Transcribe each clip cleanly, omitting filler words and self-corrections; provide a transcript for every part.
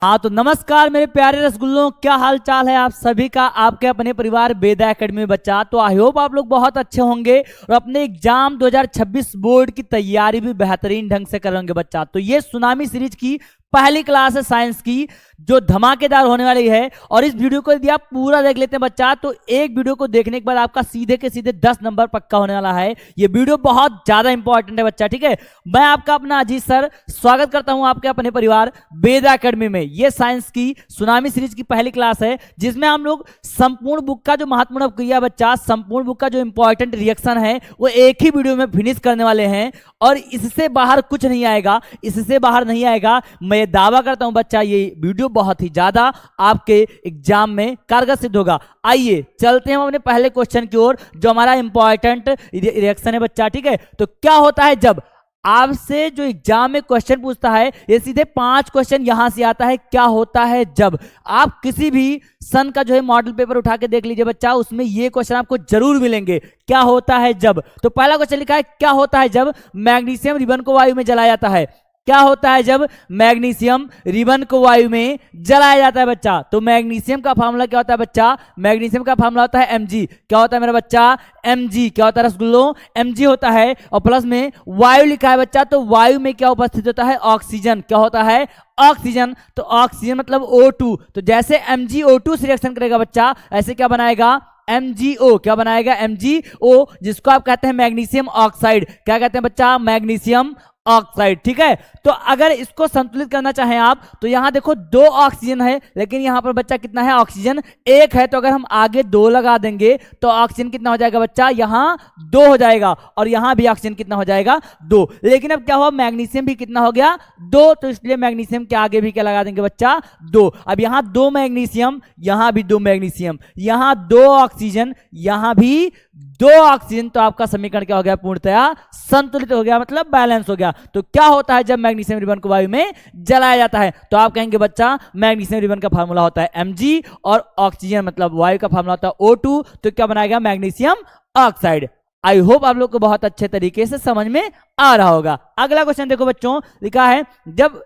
हाँ तो नमस्कार मेरे प्यारे रसगुल्लों, क्या हाल चाल है आप सभी का। आपके अपने परिवार वेदा एकेडमी में बच्चा। तो आई होप आप लोग बहुत अच्छे होंगे और अपने एग्जाम 2026 बोर्ड की तैयारी भी बेहतरीन ढंग से करेंगे बच्चा। तो ये सुनामी सीरीज की पहली क्लास है साइंस की, जो धमाकेदार होने वाली है। और इस वीडियो को यदि आप पूरा देख लेते हैं बच्चा, तो एक वीडियो को देखने के बाद आपका सीधे के सीधे 10 नंबर पक्का होने वाला है। ये वीडियो बहुत ज्यादा इंपॉर्टेंट है बच्चा, ठीक है। मैं आपका अपना अजीत सर स्वागत करता हूं आपके अपने परिवार वेदा एकेडमी में। ये साइंस की सुनामी सीरीज की पहली क्लास है, जिसमें हम लोग संपूर्ण बुक का जो महत्वपूर्ण क्रिया बच्चा, संपूर्ण बुक का जो इंपॉर्टेंट रिएक्शन है, वो एक ही वीडियो में फिनिश करने वाले हैं। और इससे बाहर कुछ नहीं आएगा, इससे बाहर नहीं आएगा। मैं दावा करता हूं बच्चा, ये वीडियो बहुत ही ज्यादा आपके एग्जाम में कारगर सिद्ध होगा। आइए चलते हैं हम अपने पहले क्वेश्चन की ओर, जो हमारा इंपॉर्टेंट रिएक्शन है बच्चा, ठीक है। तो क्या होता है जब आपसे जो एग्जाम में क्वेश्चन पूछता है, ये सीधे 5 क्वेश्चन यहां से आता है। क्या होता है जब आप किसी भी सन का जो है मॉडल पेपर उठा के देख लीजिए बच्चा, उसमें ये क्वेश्चन आपको जरूर मिलेंगे। क्या होता है जब, तो पहला क्वेश्चन लिखा है क्या होता है जब मैग्नीशियम रिबन को वायु में जलाया जाता है। क्या होता है जब मैग्नीशियम रिबन को वायु में जलाया जाता है बच्चा। तो मैग्नीशियम का फार्मूला क्या होता है बच्चा, मैग्नीशियम का फार्मूला होता है Mg। क्या होता है मेरा बच्चा, Mg। क्या होता है रसगुल्लों, Mg होता है। और प्लस में वायु लिखा है बच्चा, तो वायु में क्या उपस्थित होता है, ऑक्सीजन। क्या होता है, ऑक्सीजन। तो ऑक्सीजन मतलब O2। तो जैसे MgO2 से रिएक्शन करेगा बच्चा, ऐसे क्या बनाएगा, MgO। क्या बनाएगा, MgO, जिसको आप कहते हैं मैग्नीशियम ऑक्साइड। क्या कहते हैं बच्चा, मैग्नीशियम ऑक्साइड, ठीक है। तो अगर इसको संतुलित करना चाहें आप, तो यहां देखो 2 ऑक्सीजन है, लेकिन यहां पर बच्चा कितना है, ऑक्सीजन 1 है। तो अगर हम आगे 2 लगा देंगे तो ऑक्सीजन कितना हो जाएगा बच्चा, यहां 2 हो जाएगा। और यहां भी ऑक्सीजन कितना हो जाएगा, 2। लेकिन अब क्या हुआ, मैग्नीशियम भी कितना हो गया, 2। तो इसलिए मैग्नीशियम के आगे भी क्या लगा देंगे बच्चा, 2। अब यहां 2 मैग्नीशियम, यहां भी 2 मैग्नीशियम, यहां 2 ऑक्सीजन, यहां भी 2 ऑक्सीजन। तो आपका समीकरण क्या हो गया, पूर्णतया संतुलित हो गया, मतलब बैलेंस हो गया। तो क्या होता है जब मैग्नीशियम रिबन को वायु में जलाया जाता है, तो आप कहेंगे बच्चा मैग्नीशियम रिबन का फार्मूला होता है Mg, और ऑक्सीजन मतलब वायु का फार्मूला होता है O2। तो क्या बनाएगा, मैग्नीशियम ऑक्साइड। आई होप आप लोग को बहुत अच्छे तरीके से समझ में आ रहा होगा। अगला क्वेश्चन देखो बच्चों, लिखा है जब,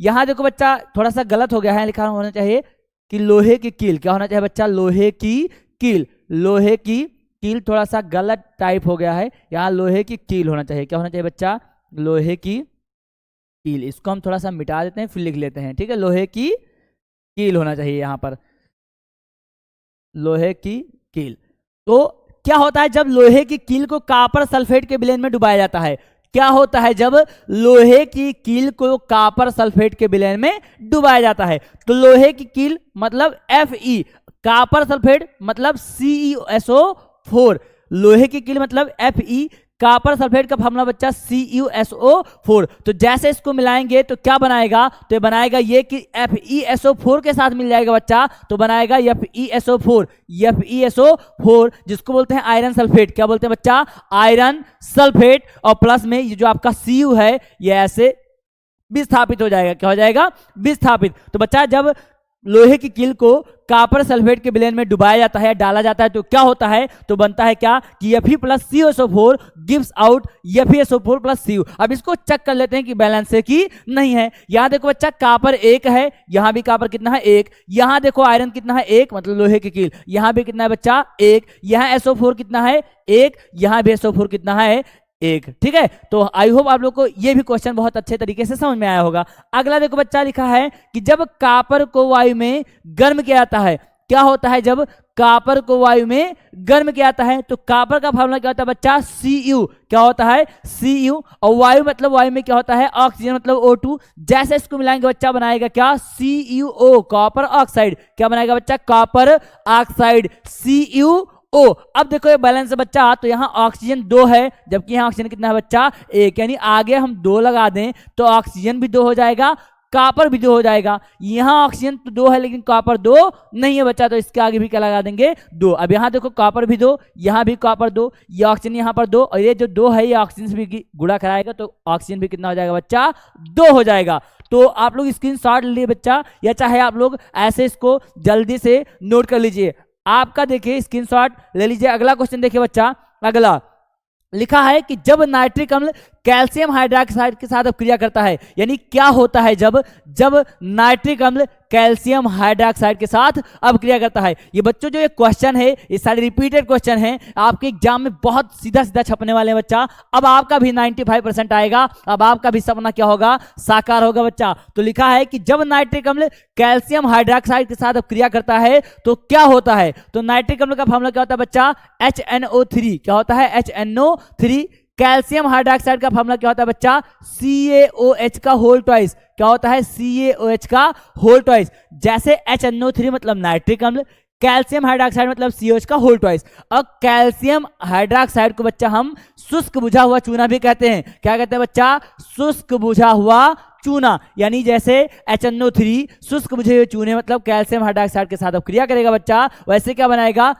यहां देखो बच्चा थोड़ा सा गलत हो गया है, लिखा होना चाहिए कि लोहे की कील। क्या होना चाहिए बच्चा, लोहे की कील। लोहे की कील थोड़ा सा गलत टाइप हो गया है, यहां लोहे की कील होना चाहिए। क्या होना चाहिए बच्चा, लोहे की कील। इसको हम थोड़ा सा मिटा देते हैं, फिर लिख लेते हैं, ठीक है। लोहे की कील होना चाहिए यहां पर, लोहे की कील। तो क्या होता है जब लोहे की कील को कॉपर सल्फेट के विलयन में डुबाया जाता है। क्या होता है जब लोहे की कील को कॉपर सल्फेट के विलयन में डुबाया जाता है। तो लोहे की कील मतलब Fe, कॉपर सल्फेट मतलब CuSO4। लोहे की कील मतलब Fe, कॉपर सल्फेट का फार्मूला बच्चा CuSO4। तो जैसे इसको मिलाएंगे तो क्या बनाएगा, तो ये बनाएगा ये कि FeSO4 के साथ मिल जाएगा बच्चा, तो बनाएगा FeSO4। FeSO4 जिसको बोलते हैं आयरन सल्फेट। क्या बोलते हैं बच्चा, आयरन सल्फेट। और प्लस में ये जो आपका Cu है, ये ऐसे विस्थापित हो जाएगा। क्या हो जाएगा, विस्थापित। तो बच्चा जब लोहे की कील को कॉपर सल्फेट के विलयन में डुबाया जाता है, डाला जाता है, तो क्या होता है, तो बनता है क्या कि Fe plus CuSO4 gives out FeSO4 plus Cu। अब इसको चेक कर लेते हैं कि बैलेंस है कि नहीं है। यहां देखो बच्चा कॉपर 1 है, यहां भी कॉपर कितना है, 1। यहां देखो आयरन कितना है, 1, मतलब लोहे की कील। यहां भी कितना है बच्चा, 1। यहां SO4 कितना है, 1। यहां भी SO4 कितना है, 1, ठीक है। तो आई होप आप लोग को ये भी क्वेश्चन बहुत अच्छे तरीके से समझ में आया होगा। अगला देखो बच्चा, लिखा है कि जब कॉपर को वायु में गर्म किया जाता है। क्या होता है जब कॉपर को वायु में गर्म किया जाता है, तो कॉपर का फार्मूला क्या होता है बच्चा, Cu। क्या होता है, Cu। और वायु मतलब वायु में क्या होता है, ऑक्सीजन मतलब O2। जैसे इसको मिलाएंगे बच्चा बनाएगा क्या, CuO, कॉपर ऑक्साइड। क्या बनाएगा बच्चा, कॉपर ऑक्साइड, CuO। अब देखो ये बैलेंस है बच्चा, तो यहाँ ऑक्सीजन 2 है, जबकि यहाँ ऑक्सीजन कितना है बच्चा, 1। यानी आगे हम 2 लगा दें तो ऑक्सीजन भी 2 हो जाएगा, कॉपर भी 2 हो जाएगा। यहाँ ऑक्सीजन तो 2 है, लेकिन कॉपर 2 नहीं है बच्चा, तो इसके आगे भी क्या लगा देंगे, 2। अब यहाँ देखो कॉपर भी 2, यहाँ भी कॉपर 2, ये ऑक्सीजन यहाँ पर 2, और ये जो 2 है ये ऑक्सीजन से भी गुणा कराएगा, तो ऑक्सीजन भी कितना हो जाएगा बच्चा, 2 हो जाएगा। तो आप लोग स्क्रीनशॉट ले लीजिए बच्चा, या चाहे आप लोग ऐसे इसको जल्दी से नोट कर लीजिए। आपका देखिए स्क्रीनशॉट ले लीजिए। अगला क्वेश्चन देखिए बच्चा, अगला लिखा है कि जब नाइट्रिक अम्ल कैल्शियम हाइड्रोक्साइड के साथ अभिक्रिया करता है, यानी क्या होता है जब नाइट्रिक अम्ल कैल्शियम हाइड्रोक्साइड के साथ अभिक्रिया करता है। ये बच्चों जो ये क्वेश्चन है ये सारे रिपीटेड क्वेश्चन हैं, आपके एग्जाम में बहुत सीधा सीधा छपने वाले हैं बच्चा। अब आपका भी 95% आएगा, अब आपका भी सपना क्या होगा, साकार होगा बच्चा। तो लिखा है कि जब नाइट्रिक अम्ल कैल्शियम हाइड्रोक्साइड के साथ अभिक्रिया करता है तो क्या होता है। तो नाइट्रिक अम्ल का फॉर्मूला क्या होता है बच्चा, HNO3। क्या होता है, HNO3। कैल्शियम हाइड्रोक्साइड का फॉर्मूला क्या होता है बच्चा, CaOH का होल ट्वाइस। क्या होता है, CaOH का होल ट्वाइस। जैसे HNO3 मतलब नाइट्रिक अम्ल, कैल्शियम हाइड्रोक्साइड मतलब CaOH का होल ट्वाइस। और कैल्शियम हाइड्रोक्साइड को बच्चा हम शुष्क बुझा हुआ चूना भी कहते हैं। क्या कहते हैं बच्चा, शुष्क बुझा हुआ चूना। यानी जैसे HNO3 शुष्क बुझे हुए चूने मतलब कैल्शियम हाइड्रोक्साइड के साथ अभिक्रिया करेगा बच्चा, वैसे क्या बनाएगा,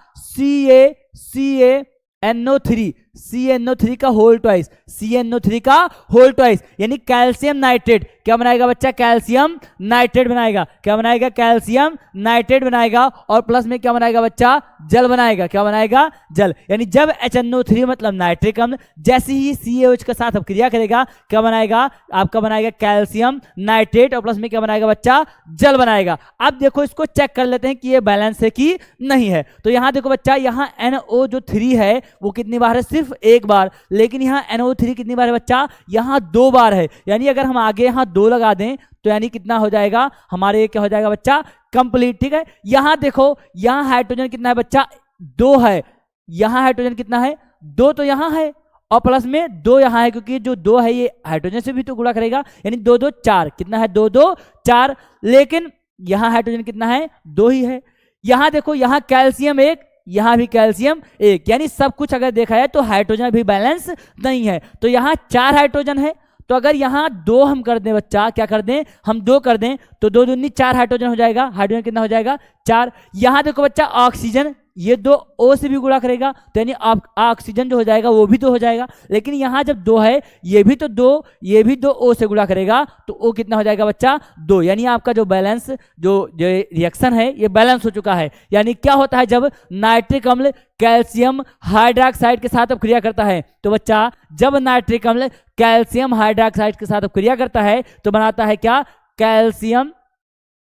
CaNO3 का होल ट्वाइस, CaNO3 का होल ट्वाइस, यानी कैल्शियम नाइट्रेट। क्या बनाएगा बच्चा, कैल्शियम नाइट्रेट बनाएगा। क्या बनाएगा, कैल्शियम नाइट्रेट बनाएगा। और प्लस में क्या बनाएगा बच्चा, जल बनाएगा। क्या बनाएगा, जल। यानी जब HNO3 मतलब नाइट्रिक अम्ल जैसे ही CaOH के साथ अभिक्रिया करेगा, क्या बनाएगा, आपका बनाएगा कैल्शियम नाइट्रेट, और प्लस में क्या बनाएगा बच्चा, जल बनाएगा। अब देखो इसको चेक कर लेते हैं कि ये बैलेंस है कि नहीं है। तो यहाँ देखो बच्चा, यहाँ NO जो 3 है वो कितनी बार है, सिर्फ एक बार। लेकिन यहाँ NO3 कितनी बार है बच्चा, यहाँ 2 बार है। यानी अगर हम आगे यहाँ 2 लगा दें तो यानी कितना हो जाएगा हमारे, क्या हो जाएगा बच्चा, कंप्लीट। ठीक है, यहाँ देखो, यहाँ हाइड्रोजन कितना है बच्चा, 2 है। यहाँ हाइड्रोजन कितना है, 2 तो यहाँ है, और प्लस में 2 यहाँ है, क्योंकि जो 2 है ये हाइड्रोजन से भी तो गुणा करेगा, यानी 2 2 4। कितना है, 2 2 4। लेकिन यहाँ हाइड्रोजन कितना है, 2 ही है। यहाँ देखो, यहाँ कैल्शियम 1, यहाँ भी कैल्शियम 1, यानी सब कुछ अगर देखा है तो हाइड्रोजन भी बैलेंस नहीं है। तो यहाँ 4 हाइड्रोजन है, तो अगर यहाँ 2 हम कर दें बच्चा, क्या कर दें, हम 2 कर दें तो 2 दूनी 4 हाइड्रोजन हो जाएगा। हाइड्रोजन कितना हो जाएगा, 4। यहाँ देखो बच्चा, ऑक्सीजन ये 2 O से भी गुणा करेगा, तो यानी ऑक्सीजन जो हो जाएगा वो भी 2 हो जाएगा। लेकिन यहाँ जब 2 है, ये भी तो 2, ये भी 2 O से गुणा करेगा, तो O कितना हो जाएगा बच्चा, 2। यानी आपका जो बैलेंस, जो रिएक्शन है ये बैलेंस हो चुका है। यानी क्या होता है जब नाइट्रिक अम्ल कैल्शियम हाइड्रोक्साइड के साथ अभिक्रिया करता है, तो बच्चा जब नाइट्रिक अम्ल कैल्शियम हाइड्रोक्साइड के साथ अभिक्रिया करता है तो बनाता है क्या, कैल्शियम,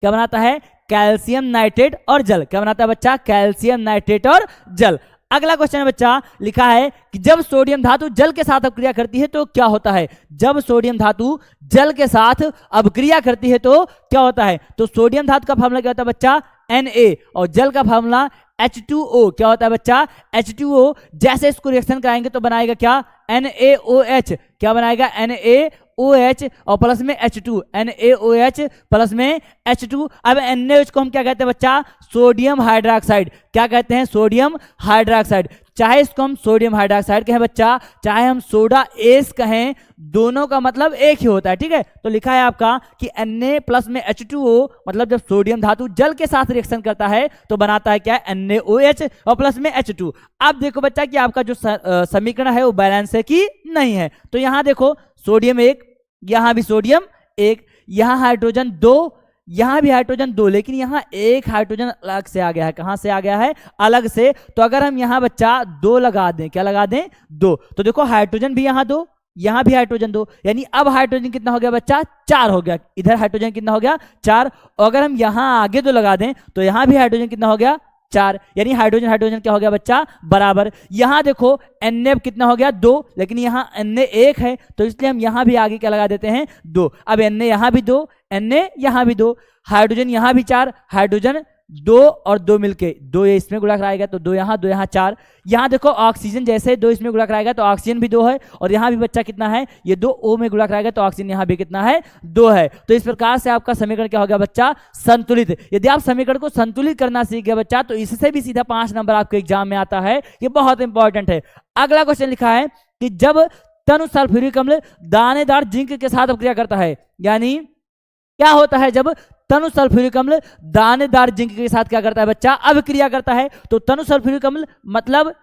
क्या बनाता है, कैल्शियम नाइट्रेट और जल। क्या बनाता है बच्चा, कैल्शियम नाइट्रेट और जल। अगला क्वेश्चन है बच्चा, लिखा है कि जब सोडियम धातु जल के साथ अभिक्रिया करती है तो क्या होता है। जब सोडियम धातु जल के साथ अभिक्रिया करती है तो क्या होता है। तो सोडियम धातु का फॉर्मूला क्या होता है बच्चा, Na, और जल का फॉर्मूला H2O। क्या होता है बच्चा, H2O। जैसे इसको रिएक्शन कराएंगे तो बनाएगा क्या, NaOH। क्या बनाएगा, NaOH, और प्लस में H2, NaOH प्लस में H2। अब NaOH को हम क्या कहते हैं बच्चा, सोडियम हाइड्रोक्साइड। क्या कहते हैं, सोडियम हाइड्रोक्साइड। चाहे इसको हम सोडियम हाइड्रोक्साइड कहें बच्चा, चाहे हम सोडा एस कहें, दोनों का मतलब एक ही होता है। ठीक है, तो लिखा है आपका कि Na प्लस में H2O, मतलब जब सोडियम धातु जल के साथ रिएक्शन करता है तो बनाता है क्या, NaOH और प्लस में H2। अब देखो बच्चा कि आपका जो समीकरण है वो बैलेंस है कि नहीं है। तो यहाँ देखो, सोडियम 1, यहाँ भी सोडियम 1, यहाँ हाइड्रोजन 2, यहाँ भी हाइड्रोजन 2, लेकिन यहाँ एक हाइड्रोजन अलग से आ गया है। कहाँ से आ गया है, अलग से। तो अगर हम यहाँ बच्चा 2 लगा दें, क्या लगा दें, 2, तो देखो हाइड्रोजन भी यहाँ 2, यहाँ भी हाइड्रोजन 2, यानी अब हाइड्रोजन कितना हो गया बच्चा, 4 हो गया। इधर हाइड्रोजन कितना हो गया, 4। और अगर हम यहाँ आगे 2 लगा दें तो यहाँ भी हाइड्रोजन कितना हो गया, 4, यानी हाइड्रोजन हाइड्रोजन क्या हो गया बच्चा, बराबर। यहाँ देखो Na कितना हो गया, 2, लेकिन यहाँ Na 1 है, तो इसलिए हम यहाँ भी आगे क्या लगा देते हैं, 2। अब Na यहाँ भी 2, Na यहाँ भी 2, हाइड्रोजन यहाँ भी 4, हाइड्रोजन 2 और 2 मिलके 2 ये इसमें गुणा कराएगा तो 2 यहाँ 4। यहाँ देखो ऑक्सीजन जैसे 2 इसमें गुणा कराएगा तो ऑक्सीजन भी 2 है, और यहाँ भी बच्चा कितना है, ये 2 O में गुणा कराएगा तो ऑक्सीजन यहाँ भी कितना है, 2 है। तो इस प्रकार से आपका समीकरण क्या हो गया बच्चा, संतुलित। यदि आप समीकरण को संतुलित करना सीख गए बच्चा तो इससे भी सीधा 5 नंबर आपके एग्जाम में आता है, ये बहुत इंपॉर्टेंट है। अगला क्वेश्चन लिखा है कि जब तनु सल्फ्यूरिक अम्ल दानेदार जिंक के साथ अभिक्रिया करता है, यानी क्या होता है जब तनु सल्फ्यूरिक अम्ल दानेदार जिंक के साथ क्या करता है बच्चा, अभिक्रिया करता है। तो तनु सल्फ्यूरिक अम्ल मतलब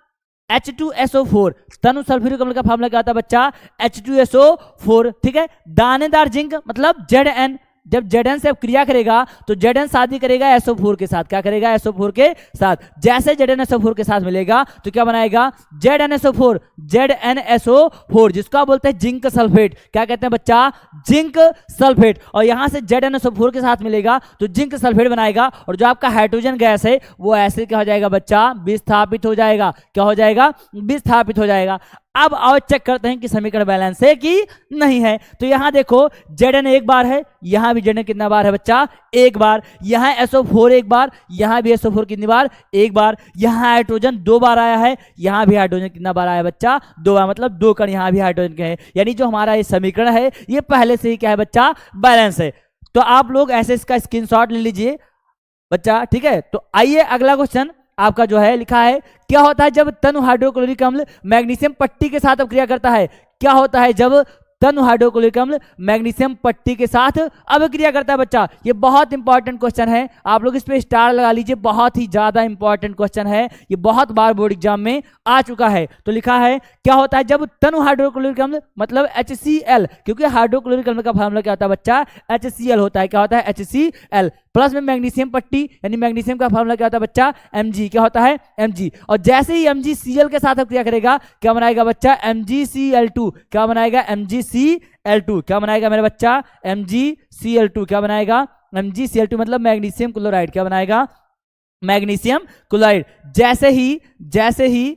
H2SO4। तनु सल्फ्यूरिक अम्ल का फॉर्मूला क्या आता है बच्चा, H2SO4। ठीक है, दानेदार जिंक मतलब Zn, जब Zn से अब क्रिया करेगा तो Zn शादी करेगा SO4 के साथ। क्या करेगा? SO4 के साथ। जैसे Zn SO4 के साथ मिलेगा तो क्या बनाएगा? ZnSO4, ZnSO4 जिसको आप बोलते हैं जिंक सल्फेट। क्या कहते हैं बच्चा? Zinc sulphate. और यहां से ZnSO4 के साथ मिलेगा तो जिंक सल्फेट बनाएगा और जो आपका हाइड्रोजन गैस है वो ऐसे क्या हो जाएगा बच्चा? विस्थापित हो जाएगा। क्या हो जाएगा? विस्थापित हो जाएगा। अब आओ चेक करते हैं कि समीकरण बैलेंस है कि नहीं है। तो यहां देखो Zn एक बार है, यहां भी Zn कितना बार है बच्चा? एक बार। यहां SO4 एक बार, यहां भी SO4 कितनी बार? एक बार। यहां हाइड्रोजन 2 बार आया है, यहां भी हाइड्रोजन कितना बार आया बच्चा? 2 बार। मतलब 2 कण यहां भी हाइड्रोजन के हैं। यानी जो हमारा ये समीकरण है ये पहले से ही क्या है बच्चा? बैलेंस है। तो आप लोग ऐसे इसका स्क्रीनशॉट ले लीजिए बच्चा, ठीक है। तो आइए अगला क्वेश्चन आपका जो है लिखा है, क्या होता है जब तनु हाइड्रोक्लोरिक अम्ल मैग्नीशियम पट्टी के साथ अभिक्रिया करता है? क्या होता है जब तनु हाइड्रोक्लोरिक अम्ल मैग्नीशियम पट्टी के साथ अभिक्रिया करता है बच्चा? ये बहुत इंपॉर्टेंट क्वेश्चन है, आप लोग इस पे स्टार लगा लीजिए। बहुत ही ज्यादा इंपॉर्टेंट क्वेश्चन है, ये बहुत बार बोर्ड एग्जाम में आ चुका है। तो लिखा है क्या होता है जब तनु हाइड्रोक्लोरिक अम्ल मतलब HCl, क्योंकि हाइड्रोक्लोरिक अम्ल का फार्मूला क्या होता है बच्चा? HCl होता है। क्या होता है? HCl प्लस में मैग्नीशियम पट्टी, यानी मैग्नीशियम का फार्मूला क्या होता है बच्चा? Mg। क्या होता है? Mg। और जैसे ही MgCl के साथ क्रिया करेगा क्या बनाएगा बच्चा? MgCl2। क्या बनाएगा? MgCl2। क्या बनाएगा मेरे बच्चा? MgCl2। क्या बनाएगा? MgCl2 मतलब मैग्नीशियम क्लोराइड। क्या बनाएगा? Magnesium chloride. जैसे ही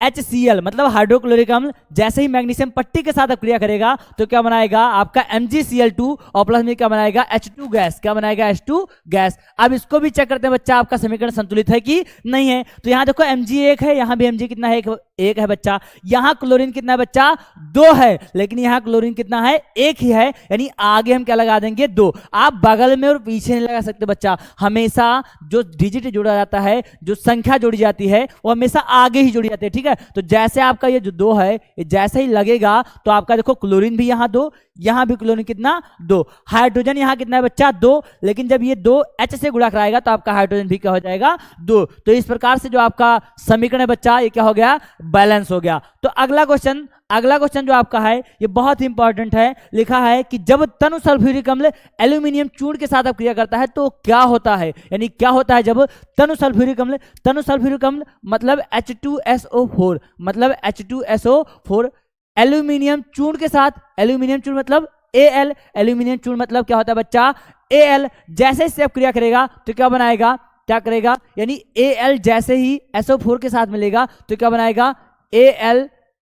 HCl मतलब हाइड्रोक्लोरिक अम्ल जैसे ही मैग्नीशियम पट्टी के साथ क्रिया करेगा तो क्या बनाएगा आपका? MgCl2 और प्लस में क्या बनाएगा? H2 gas. क्या बनाएगा? H2 gas. अब इसको भी चेक करते हैं बच्चा, आपका समीकरण संतुलित है कि नहीं है। तो यहां देखो Mg 1 है, यहां भी Mg कितना है? एक है बच्चा। यहां क्लोरीन कितना है बच्चा? 2 है, लेकिन यहां क्लोरीन कितना है? 1 ही है, यानी आगे हम क्या लगा देंगे? 2। आप बगल में और पीछे नहीं लगा सकते बच्चा। हमेशा जो डिजिट जोड़ा जाता है, जो संख्या जोड़ी जाती है वो हमेशा आगे ही जोड़ी जाती है, ठीक है। तो जैसे आपका ये जो 2 है, ये जैसे ही लगेगा तो आपका देखो क्लोरीन भी यहां 2, यहां भी क्लोरीन कितना? 2। हाइड्रोजन यहां कितना है बच्चा? 2। लेकिन जब ये 2 H से गुणा कराएगा तो आपका हाइड्रोजन भी क्या हो जाएगा? 2। तो इस प्रकार से जो आपका समीकरण है बच्चा ये क्या हो गया? बैलेंस हो गया। तो अगला क्वेश्चन जो आपका है ये बहुत इंपॉर्टेंट है। लिखा है कि जब तनु सल्फ्यूरिक अम्ल एल्यूमिनियम चूर्ण के साथ क्रिया करता है तो क्या होता है? यानी क्या होता है जब तनु सल्फ्यूरिक अम्ल मतलब H2SO4 मतलब H2SO4 एल्यूमिनियम चूर्ण के साथ, एल्यूमिनियम चूर्ण मतलब Al, एल्यूमिनियम चूर्ण मतलब क्या होता है बच्चा? Al। जैसे इससे क्रिया करेगा तो क्या बनाएगा? क्या करेगा? यानी Al जैसे ही SO4 के साथ मिलेगा तो क्या बनाएगा?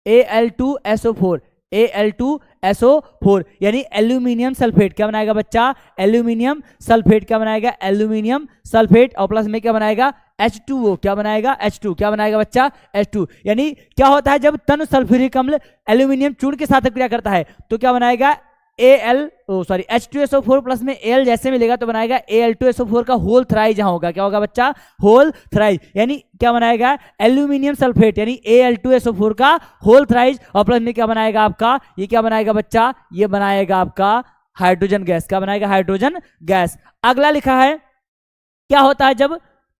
Al2SO4, Al2SO4 यानी एल्यूमिनियम सल्फेट। क्या बनाएगा बच्चा? Aluminium sulphate. क्या बनाएगा? Aluminium sulphate. और प्लस में क्या बनाएगा? H2O। क्या बनाएगा? H2। क्या बनाएगा बच्चा? H2। यानी क्या होता है जब तनु सल्फ्यूरिक अम्ल एल्यूमिनियम चूर्ण के साथ क्रिया करता है तो क्या बनाएगा? H2SO4 प्लस में Al जैसे मिलेगा तो बनाएगा Al2SO4 का होल थ्राइज यहां होगा। क्या होगा बच्चा? Whole thrice. यानी क्या बनाएगा? एल्यूमिनियम सल्फेट यानी Al2SO4 का होल थ्राइज। और प्लस में क्या बनाएगा आपका? ये क्या बनाएगा बच्चा? ये बनाएगा आपका हाइड्रोजन गैस। क्या बनाएगा? Hydrogen gas. अगला लिखा है क्या होता है जब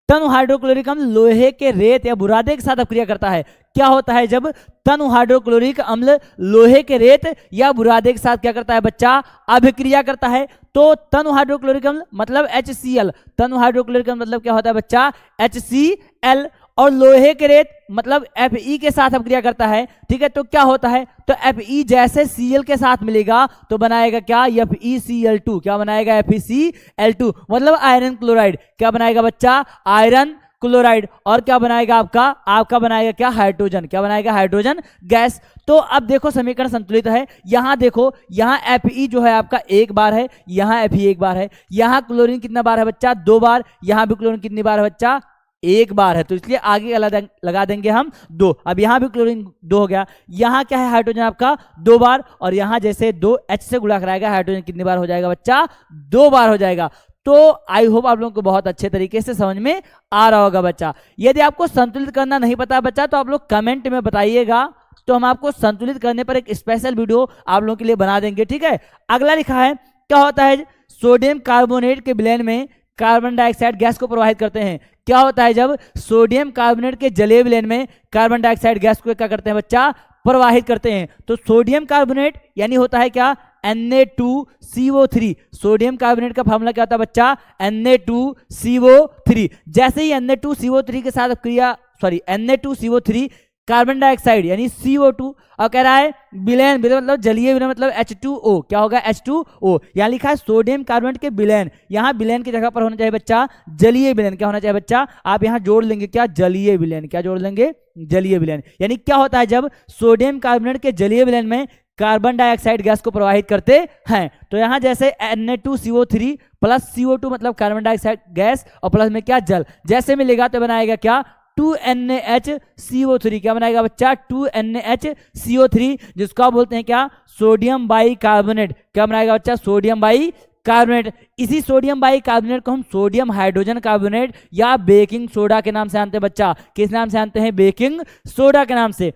तनु हाइड्रोक्लोरिक अम्ल लोहे के रेत या बुरादे के साथ अपक्रिया करता है? क्या होता है जब तनु हाइड्रोक्लोरिक अम्ल लोहे के रेत या बुरादे के साथ क्या करता है बच्चा? अभिक्रिया करता है। तो तनु हाइड्रोक्लोरिक अम्ल मतलब HCl, तनु हाइड्रोक्लोरिक अम्ल मतलब क्या होता है बच्चा? HCl। और लोहे के रेत मतलब Fe के साथ अपक्रिया करता है, ठीक है। तो क्या होता है? तो Fe जैसे Cl के साथ मिलेगा तो बनाएगा क्या? FeCl2। क्या बनाएगा? FeCl2 मतलब आयरन क्लोराइड। क्या बनाएगा बच्चा? Iron chloride. और क्या बनाएगा आपका बनाएगा क्या? हाइड्रोजन। क्या बनाएगा? Hydrogen gas. तो अब देखो समीकरण संतुलित है। यहां देखो, यहां Fe जो है आपका 1 बार है, यहां Fe 1 बार है, यहां क्लोरीन कितना बार है बच्चा? 2 बार। यहां भी क्लोरीन कितनी बार है बच्चा? 1 बार है। तो इसलिए आगे लगा देंगे हम 2। अब यहां भी क्लोरीन 2 हो गया। यहां क्या है? हाइड्रोजन आपका 2 बार। और यहां जैसे 2 H से गुणा कराएगा हाइड्रोजन कितनी बार हो जाएगा बच्चा? 2 बार हो जाएगा। तो आई होप आप लोगों को बहुत अच्छे तरीके से समझ में आ रहा होगा बच्चा। यदि आपको संतुलित करना नहीं पता बच्चा तो आप लोग कमेंट में बताइएगा, तो हम आपको संतुलित करने पर एक स्पेशल वीडियो आप लोगों के लिए बना देंगे, ठीक है। अगला लिखा है क्या होता है सोडियम कार्बोनेट के विलयन में कार्बन डाइऑक्साइड गैस को प्रवाहित करते हैं? क्या होता है जब सोडियम कार्बोनेट के जलीय विलयन में कार्बन डाइऑक्साइड गैस को क्या करते हैं बच्चा? प्रवाहित करते हैं। तो सोडियम कार्बोनेट यानी होता है क्या? Na2CO3। सोडियम कार्बोनेट का फॉर्मूला क्या होता है बच्चा? Na2CO3। जैसे ही Na2CO3 के साथ क्रिया Na2CO3 कार्बन डाइऑक्साइड यानी CO2 और कह रहा है विलयन, विलयन मतलब जलीय विलयन मतलब H2O, क्या होगा? H2O। यहाँ लिखा है सोडियम कार्बोनेट के विलयन, यहाँ विलयन की जगह पर होना चाहिए बच्चा जलीय विलयन। क्या होना चाहिए बच्चा? आप यहाँ जोड़ लेंगे क्या? जलीय विलयन। क्या जोड़ लेंगे? जलीय विलयन। यानी क्या होता है जब सोडियम कार्बोनेट के जलीय विलयन में कार्बन डाइऑक्साइड गैस को प्रवाहित करते हैं। तो यहाँ जैसे Na2CO3 प्लस CO2 मतलब कार्बन डाइऑक्साइड गैस और प्लस में क्या? जल। जैसे मिलेगा तो बनाएगा क्या? 2NaHCO3। क्या बनाएगा बच्चा? 2NaHCO3, जिसको आप बोलते हैं क्या? Sodium bicarbonate. क्या बनाएगा बच्चा? Sodium bicarbonate. इसी सोडियम बाइकार्बोनेट को हम सोडियम हाइड्रोजन कार्बोनेट या बेकिंग सोडा के नाम से जानते हैं बच्चा। किस नाम से जानते हैं? बेकिंग सोडा के नाम से।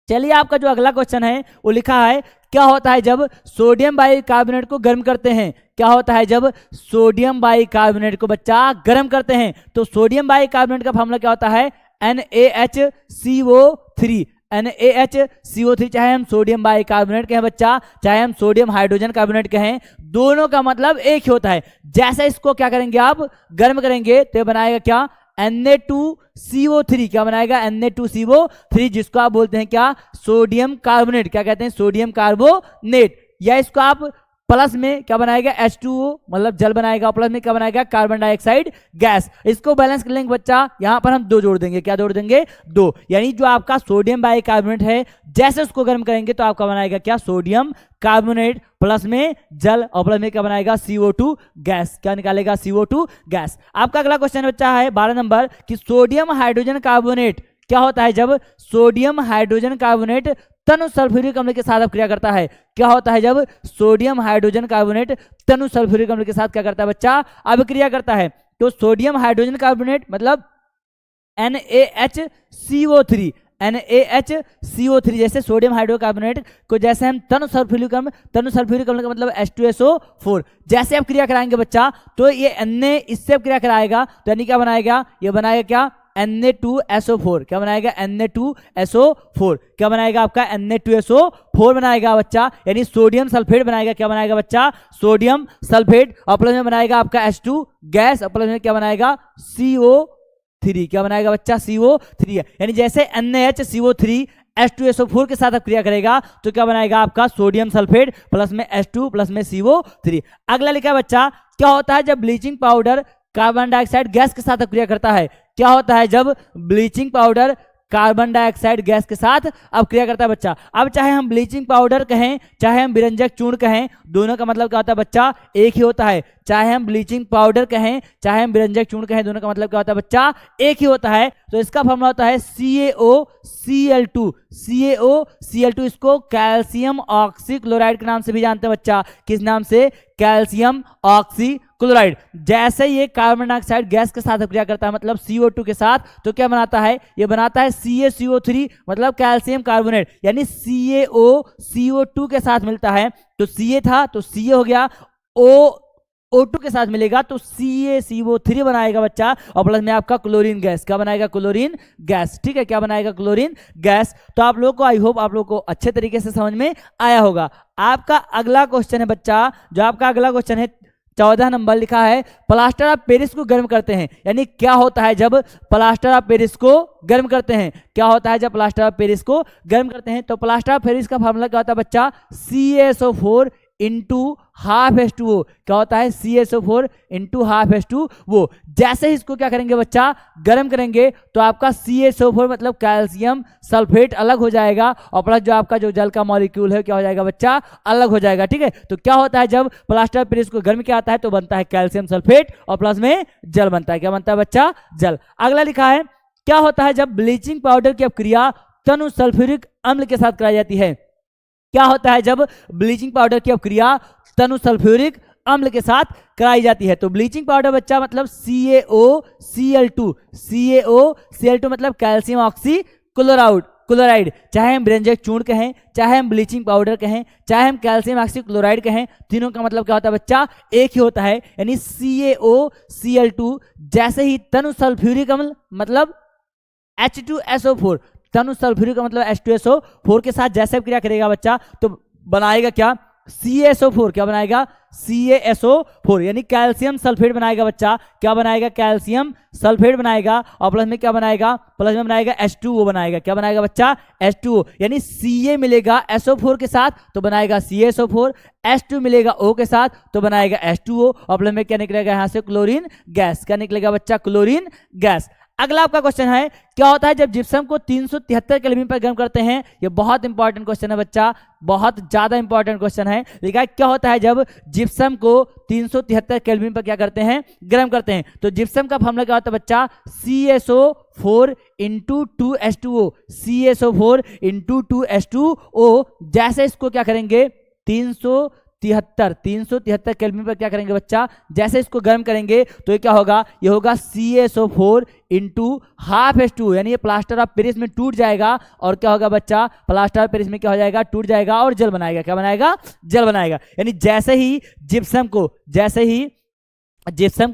चलिए आपका जो अगला क्वेश्चन है वो लिखा है क्या होता है जब सोडियम बाइकार्बोनेट को गर्म करते हैं? क्या होता है जब सोडियम बाइकार्बोनेट को बच्चा गर्म करते हैं? तो सोडियम बाइकार्बोनेट का फॉर्मूला क्या होता है? NaHCO3। NaHCO3 चाहे हम सोडियम बाइकार्बोनेट कहें बच्चा, चाहे हम सोडियम हाइड्रोजन कार्बोनेट कहें, दोनों का मतलब एक ही होता है। जैसे इसको क्या करेंगे आप? गर्म करेंगे तो बनाएगा क्या? Na2CO3। क्या बनाएगा? Na2CO3, जिसको आप बोलते हैं क्या? Sodium carbonate. क्या कहते हैं? Sodium carbonate. या इसको आप प्लस में क्या बनाएगा? H2O मतलब जल बनाएगा, प्लस में क्या बनाएगा? Carbon dioxide gas. इसको बैलेंस कर लेंगे बच्चा, यहां पर हम 2 जोड़ देंगे। क्या जोड़ देंगे? 2। यानी जो आपका सोडियम बाइकार्बोनेट है जैसे उसको गर्म करेंगे तो आपका बनाएगा क्या? सोडियम कार्बोनेट प्लस में जल और प्लस में क्या बनाएगा? CO2 gas. क्या निकालेगा? CO2 gas. आपका अगला क्वेश्चन बच्चा है 12 नंबर कि सोडियम हाइड्रोजन कार्बोनेट क्या होता है जब सोडियम हाइड्रोजन कार्बोनेट तनु सल्फ्यूरिक अम्ल के साथ क्रिया करता है? क्या होता है जब सोडियम हाइड्रोजन कार्बोनेट तनु सल्फ्यूरिक अम्ल के साथ क्या करता है बच्चा? अभिक्रिया करता है। तो सोडियम हाइड्रोजन कार्बोनेट मतलब NaHCO3। NaHCO3 जैसे सोडियम हाइड्रोकार्बोनेट को जैसे हम तनु सल्फ्यूरिक अम्ल का मतलब H2SO4 जैसे आप क्रिया कराएंगे बच्चा तो ये Na इससे क्रिया कराएगा तो यानी क्या बनाएगा? ये बनाएगा क्या? Na2SO4। क्या बनाएगा? Na2SO4। क्या बनाएगा आपका? Na2SO4 बनाएगा बच्चा, यानी सोडियम सल्फेट बनाएगा। क्या बनाएगा बच्चा? Sodium sulphate. और प्लस में बनाएगा आपका H2 गैस और प्लस में क्या बनाएगा? CO3। क्या बनाएगा बच्चा? CO3 है। यानी जैसे NaHCO3 H2SO4 के साथ क्रिया करेगा तो क्या बनाएगा आपका? सोडियम सल्फेट प्लस में H2 प्लस में CO3। अगला लिखा है बच्चा क्या होता है जब bleaching powder carbon dioxide gas के साथ क्रिया करता है? क्या होता है जब bleaching powder carbon dioxide gas के साथ अब क्रिया करता है बच्चा? अब चाहे हम ब्लीचिंग पाउडर कहें चाहे हम विरंजक चूर्ण कहें, दोनों का मतलब क्या होता है बच्चा? एक ही होता है। चाहे हम ब्लीचिंग पाउडर कहें चाहे हम विरंजक चूर्ण कहें, दोनों का मतलब क्या होता है बच्चा? एक ही होता है। तो इसका फॉर्मूला होता है CaOCl2। CaOCl2 इसको कैल्शियम ऑक्सीक्लोराइड के नाम से भी जानते हैं बच्चा। किस नाम से? Calcium oxychloride. जैसे ये कार्बन डाइऑक्साइड गैस के साथ क्रिया करता है मतलब CO2 के साथ, तो क्या बनाता है? ये बनाता है CaCO3 मतलब कैल्शियम कार्बोनेट। यानी CaOCO2 के साथ मिलता है तो Ca था तो Ca हो गया, O2 के साथ मिलेगा तो CaCO3 बनाएगा बच्चा और प्लस में आपका क्लोरीन गैस। क्या बनाएगा? Chlorine gas. ठीक है, क्या बनाएगा? Chlorine gas. तो आप लोगों को आई होप आप लोगों को अच्छे तरीके से समझ में आया होगा। आपका अगला क्वेश्चन है बच्चा, जो आपका अगला क्वेश्चन है 14 नंबर लिखा है प्लास्टर ऑफ पेरिस को गर्म करते हैं। यानी क्या होता है जब प्लास्टर ऑफ पेरिस को गर्म करते हैं? क्या होता है जब प्लास्टर ऑफ पेरिस को गर्म करते हैं? तो प्लास्टर ऑफ पेरिस का फॉर्मूला क्या होता है बच्चा? CaSO4 into half H2O। क्या होता है? CaSO4 into half H2O। जैसे ही इसको क्या करेंगे बच्चा? गर्म करेंगे तो आपका CaSO4 मतलब कैल्शियम सल्फेट अलग हो जाएगा और प्लस जो आपका जो जल का मॉलिक्यूल है क्या हो जाएगा बच्चा? अलग हो जाएगा। ठीक है, तो क्या होता है जब प्लास्टर ऑफ पेरिस को गर्म किया जाता है तो बनता है कैल्शियम सल्फेट और प्लस में जल बनता है। क्या बनता है बच्चा? जल। अगला लिखा है क्या होता है जब ब्लीचिंग पाउडर की अपक्रिया तनु सल्फ्यूरिक अम्ल के साथ कराई जाती है? क्या होता है जब ब्लीचिंग पाउडर की अपक्रिया तनु सल्फ्यूरिक अम्ल के साथ कराई जाती है? तो ब्लीचिंग पाउडर बच्चा मतलब CaOCl2 मतलब कैल्शियम ऑक्सीक्लोराइड। चाहे हम व्यंजक चूर्ण कहें चाहे हम ब्लीचिंग पाउडर कहें चाहे हम कैल्शियम ऑक्सीक्लोराइड कहें, तीनों का मतलब क्या होता है बच्चा? एक ही होता है। यानी CaOCl2 जैसे ही तनु सल्फ्यूरिक अम्ल मतलब H2SO4, तनु सल्फ्यूरिक का मतलब H2SO4 के साथ जैसे क्रिया करेगा बच्चा तो बनाएगा क्या? CaSO4, क्या बनाएगा CaSO4, यानी कैल्शियम सल्फेट बनाएगा बच्चा, क्या बनाएगा कैल्शियम सल्फेट बनाएगा, और प्लस में क्या बनाएगा, प्लस में बनाएगा H2O बनाएगा, क्या बनाएगा बच्चा H2O, यानी Ca मिलेगा SO4 के साथ तो बनाएगा CaSO4, H2 मिलेगा O के साथ तो बनाएगा H2O, और प्लस में क्या निकलेगा यहाँ से क्लोरीन गैस, क्या निकलेगा बच्चा क्लोरीन गैस। अगला आपका क्वेश्चन है, क्या होता है जब जिप्सम को 373 केल्विन पर गर्म करते हैं। ये बहुत इंपॉर्टेंट क्वेश्चन है बच्चा, बहुत ज्यादा इंपॉर्टेंट क्वेश्चन है। लिखा है क्या होता है जब जिप्सम को 373 केल्विन पर क्या करते हैं, गर्म करते हैं। तो जिप्सम का फॉर्मूला क्या होता है बच्चा, CaSO4 into 2H2O, CaSO4 into 2H2O। जैसे इसको क्या करेंगे 373 केल्विन पर क्या करेंगे बच्चा, जैसे इसको गर्म करेंगे तो ये क्या होगा, ये होगा CaSO4 इंटू हाफ H2O, यानी ये प्लास्टर ऑफ पेरिस में टूट जाएगा और क्या होगा बच्चा, प्लास्टर ऑफ पेरिस में क्या हो जाएगा, टूट जाएगा और जल बनाएगा, क्या बनाएगा जल बनाएगा। यानी जैसे ही जिप्सम को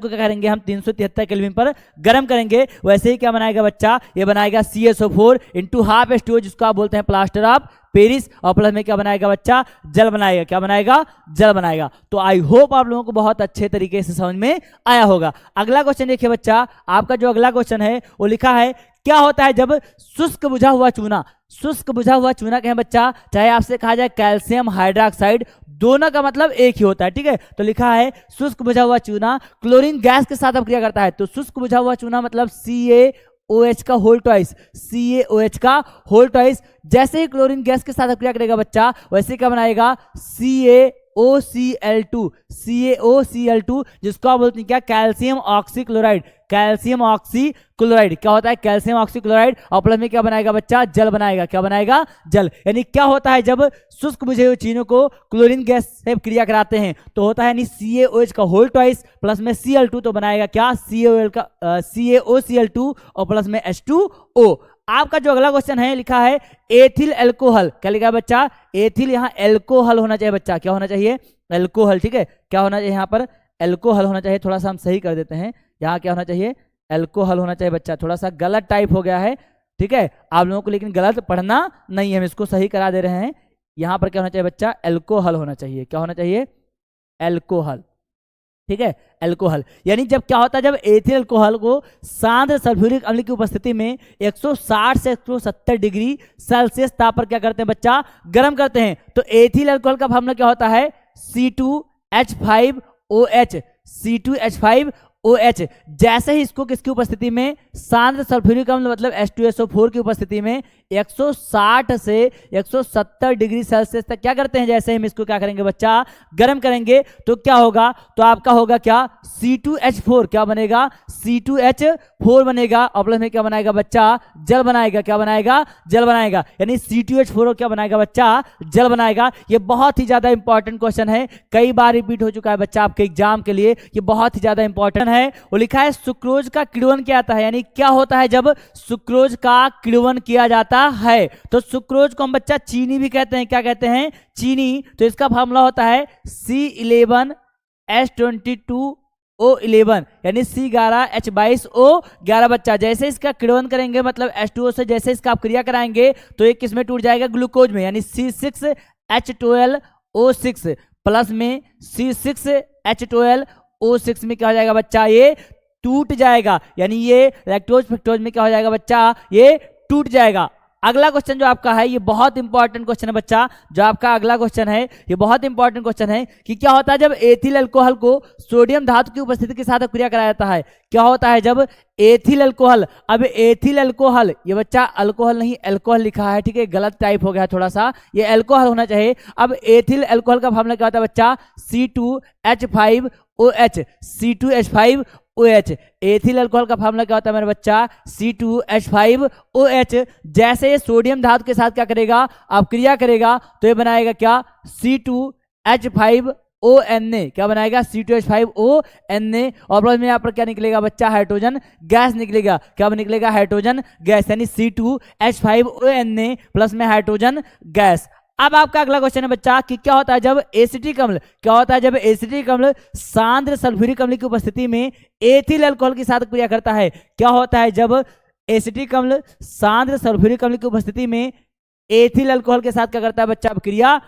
क्या करेंगे हम 373 केल्विन पर गर्म करेंगे, वैसे ही क्या बनाएगा बच्चा, ये बनाएगा CaSO4 इंटू हाफ H2O, जिसको आप बोलते हैं प्लास्टर ऑफ पेरिस, और प्लस में क्या बनाएगा बच्चा, जल बनाएगा, क्या बनाएगा जल बनाएगा। तो आई होप आप लोगों को बहुत अच्छे तरीके से समझ में आया होगा। अगला क्वेश्चन देखिए बच्चा, आपका जो अगला क्वेश्चन है वो लिखा है, क्या होता है जब शुष्क बुझा हुआ चूना, शुष्क बुझा हुआ चूना कहें बच्चा, चाहे आपसे कहा जाए कैल्शियम हाइड्रोक्साइड, दोनों का मतलब एक ही होता है, ठीक है। तो लिखा है शुष्क बुझा हुआ चूना क्लोरीन गैस के साथ अब क्रिया करता है। तो शुष्क बुझा हुआ चूना मतलब CaOH का होल ट्वाइस, CaOH का होल ट्वाइस। जैसे ही क्लोरीन गैस के साथ क्रिया करेगा बच्चा, वैसे क्या बनाएगा CaOCl2, जिसको आप बोलते हैं क्या, कैल्शियम ऑक्सीक्लोराइड, कैल्शियम ऑक्सीक्लोराइड। क्या होता है कैल्शियम ऑक्सीक्लोराइड, और प्लस में क्या बनाएगा बच्चा, जल बनाएगा, क्या बनाएगा जल। यानी क्या होता है जब शुष्क बुझे हुए चीनों को क्लोरीन गैस से क्रिया कराते हैं तो होता है यानी CaOH का होल ट्वाइस प्लस में Cl2 तो बनाएगा क्या CaOCl2 और प्लस में H2O। आपका जो अगला क्वेश्चन है लिखा है एथिल एल्कोहल, क्या लिखा है बच्चा, एथिल, यहाँ एल्कोहल होना चाहिए बच्चा, क्या होना चाहिए एल्कोहल, ठीक है। क्या होना चाहिए यहाँ पर एल्कोहल होना चाहिए, थोड़ा सा हम सही कर देते हैं, यहाँ क्या होना चाहिए एल्कोहल होना चाहिए बच्चा, थोड़ा सा गलत टाइप हो गया है, ठीक है आप लोगों को, लेकिन गलत पढ़ना नहीं है, हम इसको सही करा दे रहे हैं। यहाँ पर क्या होना चाहिए बच्चा, एल्कोहल होना चाहिए, क्या होना चाहिए एल्कोहल, ठीक है एल्कोहल। यानी जब क्या होता है जब एथिल अल्कोहल को सांद्र सल्फ्यूरिक अम्ल की उपस्थिति में 160 से 170 डिग्री सेल्सियस ताप पर क्या करते हैं बच्चा, गर्म करते हैं। तो एथिल अल्कोहल का फॉर्मूला क्या होता है C2H5OH, C2H5OH। जैसे ही इसको किसकी उपस्थिति में, सांद्र सल्फ्यूरिक अम्ल मतलब H2SO4 की उपस्थिति में 160 से 170 डिग्री सेल्सियस तक क्या करते हैं, जैसे हम इसको क्या करेंगे बच्चा, गर्म करेंगे तो क्या होगा, तो आपका होगा क्या C2H4, क्या बनेगा C2H4 बनेगा, और प्लस में क्या बनाएगा बच्चा, जल बनाएगा, क्या बनाएगा जल बनाएगा। यानी C2H4 क्या बनाएगा बच्चा, जल बनाएगा। ये बहुत ही ज्यादा इंपॉर्टेंट क्वेश्चन है, कई बार रिपीट हो चुका है बच्चा आपके एग्जाम के लिए, ये बहुत ही ज्यादा इंपॉर्टेंट है। वो लिखा है सुक्रोज का किण्वन क्या आता है, यानी क्या होता है जब सुक्रोज का किण्वन किया जाता है। तो सुक्रोज को हम बच्चा चीनी भी कहते हैं, क्या कहते हैं चीनी। तो इसका फॉर्मूला होता है C11H22O11, यानी C11H22O11 बच्चा। जैसे इसका किण्वन करेंगे मतलब H2O से जैसे इसका आप क्रिया कराएंगे तो ये किस में टूट जाएगा, ग्लूकोज में, यानी C6H12O6 प्लस में C6H12O6 में क्या हो जाएगा बच्चा, ये टूट जाएगा, यानी ये लैक्टोज फ्रक्टोज में क्या हो जाएगा बच्चा, ये टूट जाएगा। अगला क्वेश्चन जो आपका है ये बहुत इंपॉर्टेंट क्वेश्चन है बच्चा, जो आपका अगला क्वेश्चन है ये बहुत इंपॉर्टेंट क्वेश्चन है कि क्या होता है जब एथिल अल्कोहल को सोडियम धातु की उपस्थिति के साथ क्रिया कराया जाता है। क्या होता है जब एथिल अल्कोहल, अब एथिल अल्कोहल, ये बच्चा अल्कोहल नहीं एल्कोहल लिखा है, ठीक है गलत टाइप हो गया थोड़ा सा, ये अल्कोहल होना चाहिए। अब एथिल अल्कोहल का फॉर्मूला क्या होता है बच्चा, C2H5OH, C2H5OH। एथिल अल्कोहल का फॉर्मूला क्या होता है मेरे बच्चा, C2H5OH। जैसे ये सोडियम धातु के साथ क्या करेगा, आप क्रिया करेगा तो ये बनाएगा क्या, C2H5ONA, क्या बनाएगा C2H5ONA, और प्लस में यहाँ पर क्या निकलेगा बच्चा, हाइड्रोजन गैस निकलेगा, क्या निकलेगा हाइड्रोजन गैस, यानी C2H5ONA प्लस में हाइड्रोजन गैस। अब आपका अगला क्वेश्चन है बच्चा कि क्या होता है जब एसिटिक अम्ल, क्या होता है जब एसिटिक अम्ल सांद्र सल्फ्यूरिक अम्ल की उपस्थिति में एथिल अल्कोहल के साथ क्रिया करता है। क्या होता है जब एसिटिक अम्ल सांद्र सल्फ्यूरिक अम्ल की उपस्थिति में एथिल अल्कोहल के साथ क्या करता है बच्चा, क्रिया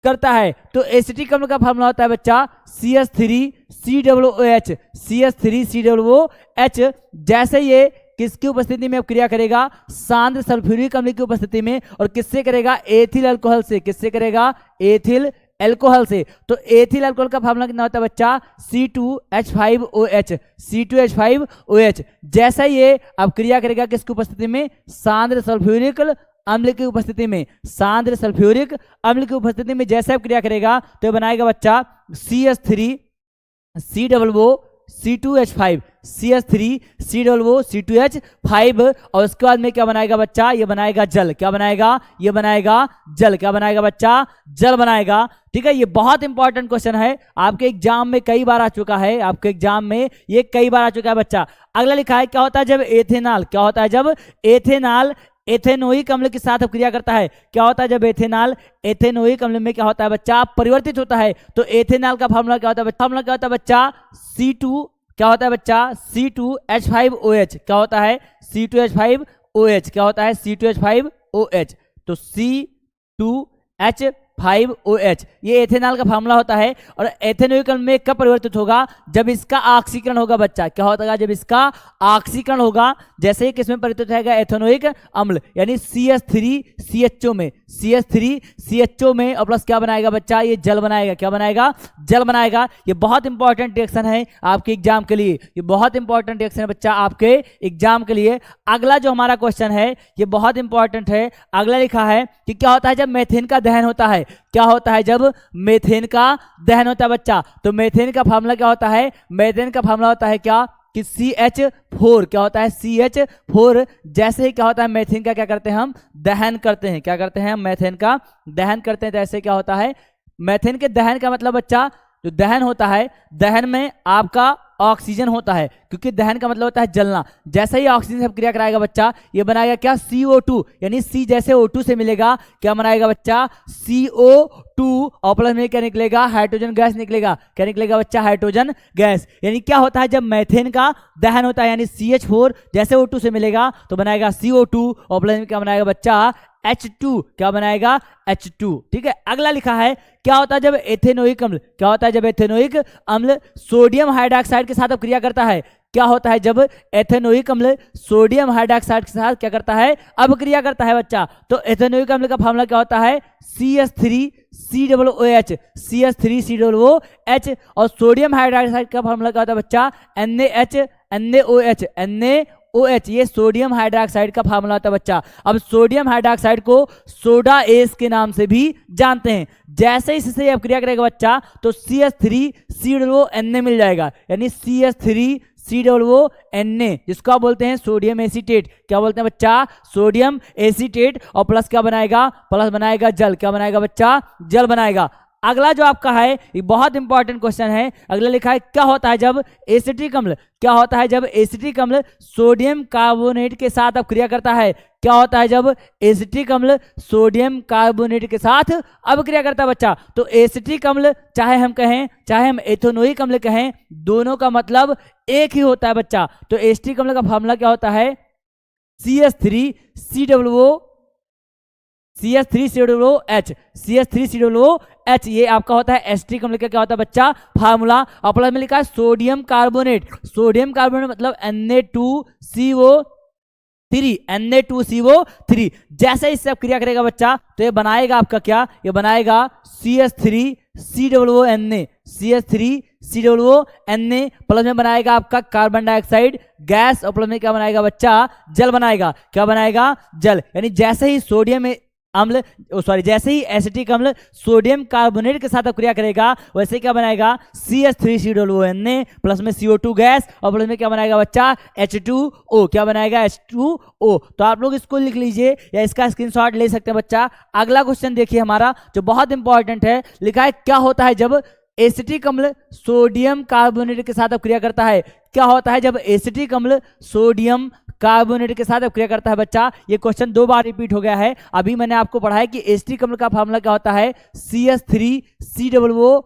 करता है तो एसिटिक अम्ल का फार्मूला होता है बच्चा CH3COOH, CH3COOH। जैसे ये किसकी उपस्थिति में अब क्रिया करेगा, सांद्र सल्फ्यूरिक अम्ल की उपस्थिति में, और किससे करेगा, एथिल अल्कोहल से। किससे करेगा, एथिल अल्कोहल से। तो एथिल अल्कोहल का फार्मूला कितना होता है बच्चा, C2H5OH, C2H5OH। जैसा ये अब क्रिया करेगा किसकी उपस्थिति में, सांद्र सल्फ्यूरिक अम्ल की उपस्थिति में, सांद्र सल्फ्यूरिक अम्ल की उपस्थिति में जैसे अब क्रिया करेगा तो ये बनाएगा बच्चा CH3COO C2H5, CH3COO C2H5। और उसके बाद में क्या बनाएगा बच्चा, ये बनाएगा जल। क्या बनाएगा, ये बनाएगा जल। क्या बनाएगा बच्चा, जल बनाएगा। ठीक है, ये बहुत इंपॉर्टेंट क्वेश्चन है, आपके एग्जाम में कई बार आ चुका है, आपके एग्जाम में ये कई बार आ चुका है बच्चा। अगला लिखा है, क्या होता है जब एथेनॉल, क्या होता है जब एथेनॉल एथेनोइक अम्ल के साथ क्रिया करता है। क्या होता है जब एथेनॉल एथेनोइक अम्ल में क्या होता है बच्चा, परिवर्तित होता है। तो एथेनॉल का फार्मूला क्या होता है बच्चा, फार्मूला क्या होता है बच्चा, C2 क्या होता है बच्चा, C2H5OH। क्या होता है, C2H5OH। क्या होता है, C2H5OH। तो C2H5OH ये एथेनॉल का फार्मूला होता है। और एथेनोइक अम्ल में कब परिवर्तित होगा, जब इसका ऑक्सीकरण होगा बच्चा। क्या होता है, जब इसका ऑक्सीकरण होगा। जैसे ही किसमें परिवर्तित होगा, एथेनोइक अम्ल, यानी CH3CHO में, CH3CHO में, और प्लस क्या बनाएगा बच्चा, ये जल बनाएगा। क्या बनाएगा, जल बनाएगा। ये बहुत इंपॉर्टेंट रिएक्शन है आपके एग्जाम के लिए, ये बहुत इंपॉर्टेंट रिएक्शन है बच्चा आपके एग्जाम के लिए। अगला जो हमारा क्वेश्चन है ये बहुत इंपॉर्टेंट है। अगला लिखा है कि क्या होता है जब मेथेन का दहन होता है। क्या होता है जब मेथेन का दहन होता है बच्चा। तो मेथेन का फार्मूला क्या होता है, मेथेन का फार्मूला होता है क्या कि CH4। क्या होता है, CH4। जैसे ही क्या होता है मेथेन का क्या करते हैं हम, दहन करते हैं। क्या करते हैं हम, मेथेन का दहन करते हैं। तो ऐसे क्या होता है, मेथेन के दहन का मतलब बच्चा, जो दहन होता है, दहन में आपका ऑक्सीजन होता है, क्योंकि दहन का मतलब होता है जलना। जैसे ही ऑक्सीजन से क्रिया कराएगा बच्चा, ये बनाएगा क्या, CO2, यानी C जैसे O2 से मिलेगा, क्या बनाएगा बच्चा, CO2। और प्लस में क्या निकलेगा, हाइड्रोजन गैस निकलेगा। क्या निकलेगा बच्चा, हाइड्रोजन गैस। यानी क्या होता है जब मेथेन का दहन होता है, यानी CH4 जैसे O2 से मिलेगा तो बनाएगा CO2, और प्लस में क्या बनाएगा बच्चा, H2। क्या बनाएगा, H2। ठीक है, अगला लिखा है, क्या होता है जब एथेनोइक अम्ल, क्या होता है जब एथेनोइक अम्ल सोडियम हाइड्रोक्साइड के साथ अब क्रिया करता है। क्या होता है जब एथेनोइक अम्ल सोडियम हाइड्रोक्साइड के साथ क्या करता है, अब क्रिया करता है बच्चा। तो एथेनोइक अम्ल का फार्मूला क्या होता है, CH3COOH, CH3COOH। और सोडियम हाइड्रोक्साइड का फार्मूला क्या होता है बच्चा, NaOH। ये सोडियम हाइड्रोक्साइड का फार्मूला होता है बच्चा। अब सोडियम हाइड्रोक्साइड को सोडा एस के नाम से भी जानते हैं। जैसे ही इससे अब क्रिया करेगा बच्चा तो CH3COONA मिल जाएगा, यानी CH3COONA, जिसको आप बोलते हैं सोडियम एसीटेट। क्या बोलते हैं बच्चा, सोडियम एसीटेट। और प्लस क्या बनाएगा, प्लस बनाएगा जल। क्या बनाएगा बच्चा, जल बनाएगा। अगला जो आपका है ये बहुत इंपॉर्टेंट क्वेश्चन है। अगला लिखा है, क्या होता है जब एसिटिक अम्ल, क्या होता है जब एसिटिक अम्ल सोडियम कार्बोनेट के साथ अब क्रिया करता है। क्या होता है जब एसिटिक अम्ल सोडियम कार्बोनेट के साथ अब क्रिया करता है बच्चा। तो एसिटिक अम्ल चाहे हम कहें, चाहे हम एथेनोइक अम्ल कहें, दोनों का मतलब एक ही होता है बच्चा। तो एसिटिक अम्ल का फार्मूला क्या होता है, CH3COOH। ये आपका होता है एसिटिक अम्ल का क्या होता है बच्चा, फार्मूला। और प्लस में लिखा है सोडियम कार्बोनेट। सोडियम कार्बोनेट मतलब Na2CO3। जैसे इससे आप क्रिया करेगा बच्चा तो ये बनाएगा आपका क्या, ये बनाएगा CH3COONA। प्लस में बनाएगा आपका कार्बन डाइऑक्साइड गैस। और प्लस में क्या बनाएगा बच्चा, जल बनाएगा। क्या बनाएगा, जल। यानी जैसे ही सोडियम अम्ल जैसे ही एसिटिक अम्ल सोडियम कार्बोनेट के साथ क्रिया करेगा वैसे क्या बनाएगा, CH3COONA प्लस में CO2 गैस। और प्लस में क्या बनाएगा बच्चा, H2O। क्या बनाएगा, H2O। तो आप लोग इसको लिख लीजिए या इसका स्क्रीनशॉट ले सकते हैं बच्चा। अगला क्वेश्चन देखिए हमारा जो बहुत इंपॉर्टेंट है। लिखा है, क्या होता है जब एसिटिक अम्ल सोडियम कार्बोनेट के साथ क्रिया करता है। क्या होता है जब एसिटिक अम्ल सोडियम कार्बोनेट के साथ क्रिया करता है बच्चा। ये क्वेश्चन 2 बार रिपीट हो गया है। अभी मैंने आपको पढ़ाया कि एसिटिक अम्ल का फार्मूला क्या होता है, CH3COO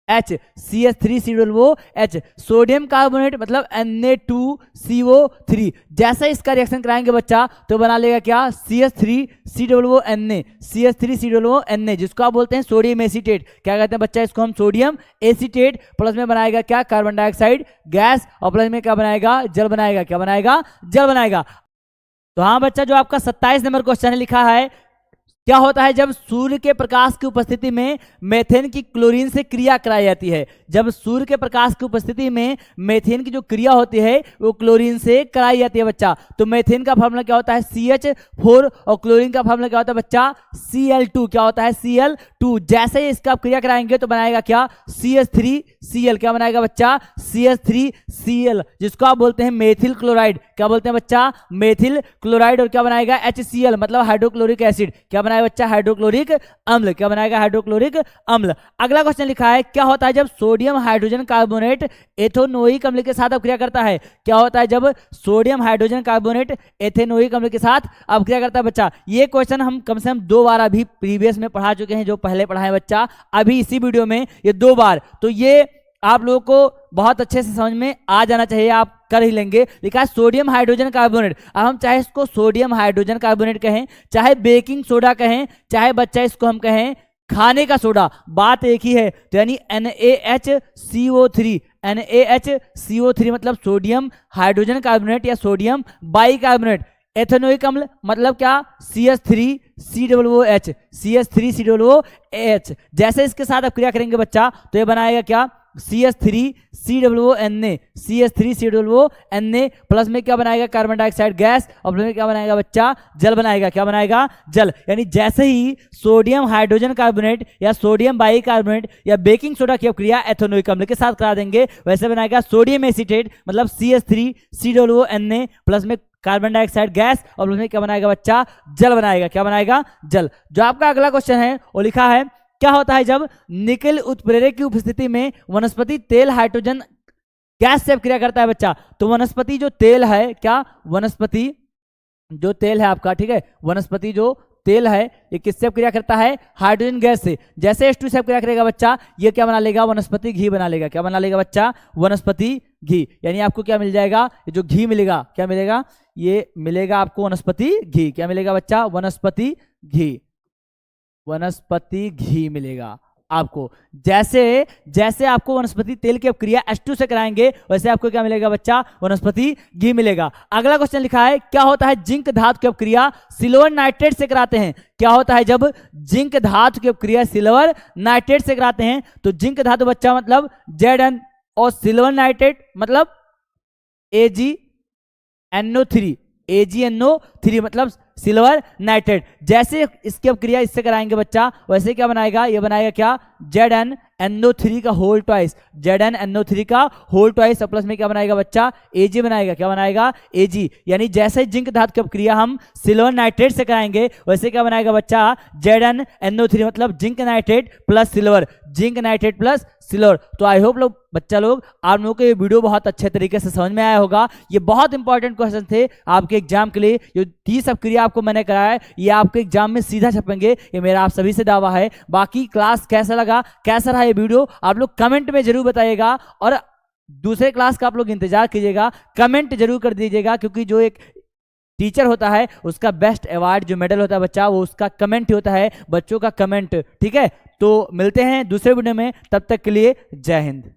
H CH3COOH, sodium carbonate मतलब Na2CO3। जैसे इसका रिएक्शन कराएंगे बच्चा तो बना लेगा क्या, CH3COONA, CH3COONA, जिसको आप बोलते हैं सोडियम एसीटेट। क्या कहते हैं बच्चा, इसको हम सोडियम एसीटेट। प्लस में बनाएगा क्या, कार्बन डाइऑक्साइड गैस, और प्लस में क्या बनाएगा, जल बनाएगा। क्या बनाएगा, जल बनाएगा। तो हाँ बच्चा, जो आपका 27 नंबर क्वेश्चन लिखा है, क्या होता है जब सूर्य के प्रकाश की उपस्थिति में मेथेन की क्लोरीन से क्रिया कराई जाती है। जब सूर्य के प्रकाश की उपस्थिति में मेथेन की जो क्रिया होती है वो क्लोरीन से कराई जाती है बच्चा। तो मेथेन का फार्मूला क्या होता है, CH4, और क्लोरीन का फार्मूला क्या होता है बच्चा, Cl2। क्या होता है, Cl2। जैसे ही इसका क्रिया कराएंगे तो बनाएगा क्या, CH3Cl। क्या बनाएगा बच्चा, CH3Cl, जिसको आप बोलते हैं मेथिल क्लोराइड। क्या बोलते हैं बच्चा, मेथिल क्लोराइड। और क्या बनाएगा, HCl मतलब हाइड्रोक्लोरिक एसिड। क्या बनाएगा बच्चा, हाइड्रोक्लोरिक अम्ल। क्या बनाएगा, हाइड्रोक्लोरिक अम्ल। अगला क्वेश्चन लिखा है, क्या होता है जब सोडियम हाइड्रोजन कार्बोनेट एथेनोइक अम्ल के साथ अपक्रिया करता है। क्या होता है जब सोडियम हाइड्रोजन कार्बोनेट एथेनोइक अम्ल के साथ अपक्रिया करता है बच्चा। ये क्वेश्चन हम कम से कम 2 बार अभी प्रीवियस में पढ़ा चुके हैं, जो पहले पढ़ाए बच्चा, अभी इसी वीडियो में ये 2 बार। तो ये आप लोगों को बहुत अच्छे से समझ में आ जाना चाहिए, आप कर ही लेंगे। लिखा है सोडियम हाइड्रोजन कार्बोनेट। अब हम चाहे इसको सोडियम हाइड्रोजन कार्बोनेट कहें, चाहे बेकिंग सोडा कहें, चाहे बच्चा इसको हम कहें खाने का सोडा, बात एक ही है। तो यानी NaHCO3, NaHCO3 मतलब सोडियम हाइड्रोजन कार्बोनेट या सोडियम बाइकार्बोनेट। एथेनोइक अम्ल मतलब क्या, CH3COOH, CH3COOH। जैसे इसके साथ आप क्रिया करेंगे बच्चा तो ये बनाएगा क्या, CH3COONA, CH3COONA, प्लस में क्या बनाएगा, कार्बन डाइऑक्साइड गैस, और प्लस में क्या बनाएगा बच्चा, जल बनाएगा। क्या बनाएगा, जल। यानी जैसे ही सोडियम हाइड्रोजन कार्बोनेट या सोडियम बाइकार्बोनेट या बेकिंग सोडा की क्रिया एथेनोइक अम्ल के साथ करा देंगे, वैसे बनाएगा सोडियम एसीटेट मतलब CH3COONA, प्लस में कार्बन डाइऑक्साइड गैस, और प्लस में क्या बनाएगा बच्चा, जल बनाएगा। क्या बनाएगा, जल। जो आपका अगला क्वेश्चन है वो लिखा है, क्या होता है जब निकेल उत्प्रेरक की उपस्थिति में वनस्पति तेल हाइड्रोजन गैस से क्रिया करता है बच्चा। तो वनस्पति जो तेल है, क्या, वनस्पति जो तेल है आपका, ठीक है, वनस्पति जो तेल है ये किससे क्रिया करता है, हाइड्रोजन गैस से। जैसे H2 से क्रिया करेगा बच्चा, ये क्या बना लेगा, वनस्पति घी बना लेगा। क्या बना लेगा बच्चा, वनस्पति घी। यानी आपको क्या मिल जाएगा, ये जो घी मिलेगा, क्या मिलेगा, ये मिलेगा आपको वनस्पति घी। क्या मिलेगा बच्चा, वनस्पति घी, वनस्पति घी मिलेगा आपको। जैसे जैसे आपको वनस्पति तेल की क्रिया H2 से कराएंगे, वैसे आपको क्या मिलेगा बच्चा, वनस्पति घी मिलेगा। अगला क्वेश्चन लिखा है, क्या होता है जिंक धातु की क्रिया सिल्वर नाइट्रेट से कराते हैं। क्या होता है जब जिंक धातु की क्रिया सिल्वर नाइट्रेट से कराते हैं। तो जिंक धातु बच्चा मतलब Zn, और सिल्वर नाइट्रेट मतलब AgNO3, AgNO3 मतलब सिल्वर नाइट्रेट। जैसे इसकी अब क्रिया इससे कराएंगे बच्चा, वैसे क्या बनाएगा, ये बनाएगा क्या, ZnNO3 का होल ट्वाइस, ZnNO3 का होल ट्वाइस, प्लस में क्या बनाएगा बच्चा, Ag बनाएगा। क्या बनाएगा, Ag। यानी जैसे जिंक धातु की क्रिया हम सिल्वर नाइट्रेट से कराएंगे, वैसे क्या बनाएगा बच्चा, ZnNO3 मतलब zinc nitrate plus silver, zinc nitrate plus silver. तो आई होप लोग बच्चा लोग आप लोगों को ये वीडियो बहुत अच्छे तरीके से समझ में आया होगा। ये बहुत इंपॉर्टेंट क्वेश्चन थे आपके एग्जाम के लिए। जो 30 अब क्रिया आपको मैंने कराया है, ये आपके एग्जाम में सीधा छपेंगे, ये मेरा आप सभी से दावा है। बाकी क्लास कैसा लगा, कैसा रहा ये वीडियो, आप लोग कमेंट में जरूर बताइएगा, और दूसरे क्लास का आप लोग इंतजार कीजिएगा, कमेंट जरूर कर दीजिएगा, क्योंकि जो एक टीचर होता है उसका बेस्ट अवार्ड जो मेडल होता है बच्चा, वो उसका कमेंट ही होता है, बच्चों का कमेंट। ठीक है, तो मिलते हैं दूसरे वीडियो में, तब तक के लिए जय हिंद।